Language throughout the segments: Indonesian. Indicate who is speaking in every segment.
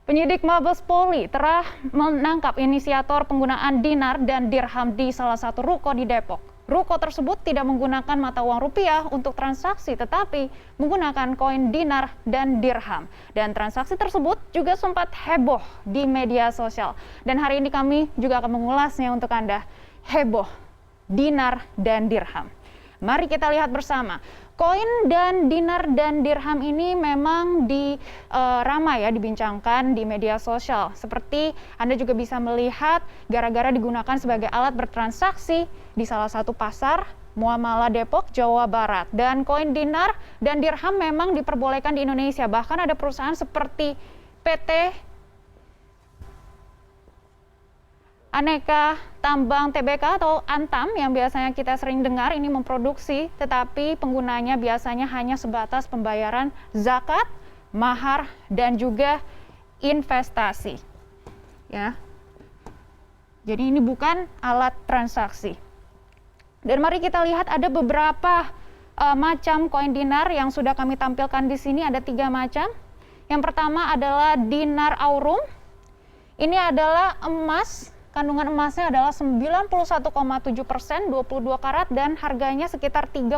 Speaker 1: Penyidik Mabes Polri telah menangkap inisiator penggunaan dinar dan dirham di salah satu ruko di Depok. Ruko tersebut tidak menggunakan mata uang rupiah untuk transaksi, tetapi menggunakan koin dinar dan dirham. Dan transaksi tersebut juga sempat heboh di media sosial. Dan hari ini kami juga akan mengulasnya untuk Anda. Heboh, dinar dan dirham. Mari kita lihat bersama. Koin dan dinar dan dirham ini memang ramai dibincangkan di media sosial. Seperti Anda juga bisa melihat gara-gara digunakan sebagai alat bertransaksi di salah satu pasar muamalah Depok, Jawa Barat. Dan koin dinar dan dirham memang diperbolehkan di Indonesia. Bahkan ada perusahaan seperti PT Aneka Tambang Tbk atau Antam yang biasanya kita sering dengar ini memproduksi, tetapi penggunanya biasanya hanya sebatas pembayaran zakat, mahar, dan juga investasi. Ya. Jadi ini bukan alat transaksi. Dan mari kita lihat ada beberapa macam koin dinar yang sudah kami tampilkan di sini, ada 3 macam. Yang pertama adalah dinar aurum. Ini adalah emas. Kandungan emasnya adalah 91,7%, 22 karat, dan harganya sekitar 3,5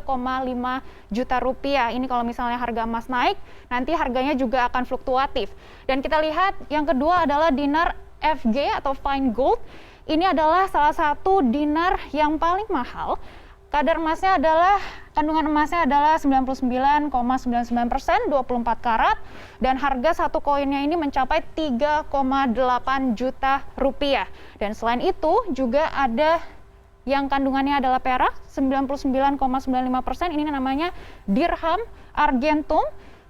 Speaker 1: juta rupiah. Ini kalau misalnya harga emas naik, nanti harganya juga akan fluktuatif. Dan kita lihat yang kedua adalah dinar FG atau fine gold. Ini adalah salah satu dinar yang paling mahal. Kandungan emasnya adalah 99,99%, 24 karat, dan harga satu koinnya ini mencapai 3,8 juta rupiah. Dan selain itu juga ada yang kandungannya adalah perak, 99,95%, ini namanya dirham argentum,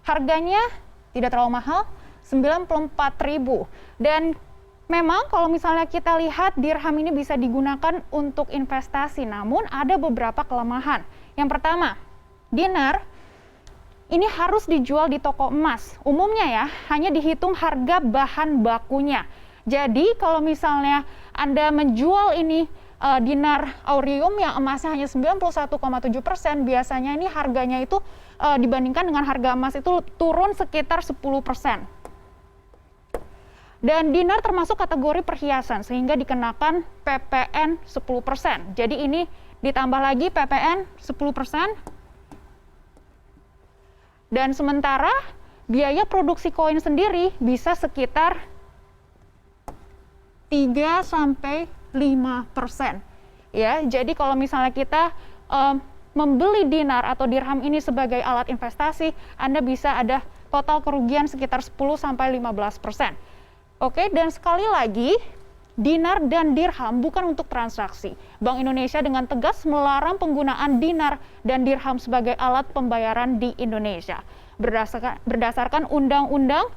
Speaker 1: harganya tidak terlalu mahal, 94.000. Dan memang kalau misalnya kita lihat dirham ini bisa digunakan untuk investasi, namun ada beberapa kelemahan. Yang pertama, dinar ini harus dijual di toko emas. Umumnya ya, hanya dihitung harga bahan bakunya. Jadi kalau misalnya Anda menjual ini dinar aurum yang emasnya hanya 91,7%, biasanya ini harganya itu dibandingkan dengan harga emas itu turun sekitar 10%. Dan dinar termasuk kategori perhiasan sehingga dikenakan PPN 10%. Jadi ini ditambah lagi PPN 10%. Dan sementara biaya produksi koin sendiri bisa sekitar 3-5%. Ya, jadi kalau misalnya kita membeli dinar atau dirham ini sebagai alat investasi, Anda bisa ada total kerugian sekitar 10-15%. Oke, dan sekali lagi, dinar dan dirham bukan untuk transaksi. Bank Indonesia dengan tegas melarang penggunaan dinar dan dirham sebagai alat pembayaran di Indonesia. Berdasarkan undang-undang,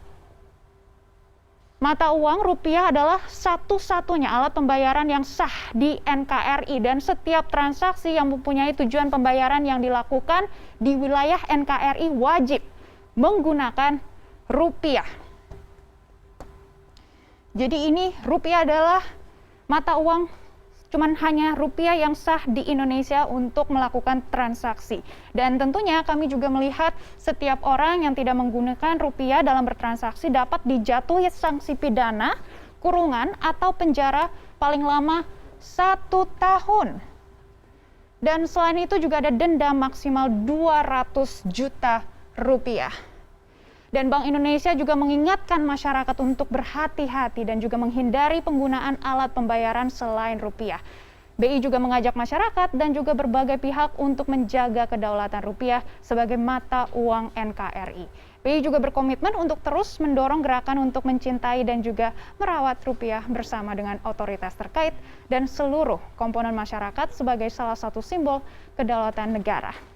Speaker 1: mata uang rupiah adalah satu-satunya alat pembayaran yang sah di NKRI, dan setiap transaksi yang mempunyai tujuan pembayaran yang dilakukan di wilayah NKRI wajib menggunakan rupiah. Jadi ini rupiah adalah mata uang, cuman hanya rupiah yang sah di Indonesia untuk melakukan transaksi. Dan tentunya kami juga melihat setiap orang yang tidak menggunakan rupiah dalam bertransaksi dapat dijatuhi sanksi pidana, kurungan, atau penjara paling lama 1 tahun. Dan selain itu juga ada denda maksimal 200 juta rupiah. Dan Bank Indonesia juga mengingatkan masyarakat untuk berhati-hati dan juga menghindari penggunaan alat pembayaran selain rupiah. BI juga mengajak masyarakat dan juga berbagai pihak untuk menjaga kedaulatan rupiah sebagai mata uang NKRI. BI juga berkomitmen untuk terus mendorong gerakan untuk mencintai dan juga merawat rupiah bersama dengan otoritas terkait dan seluruh komponen masyarakat sebagai salah satu simbol kedaulatan negara.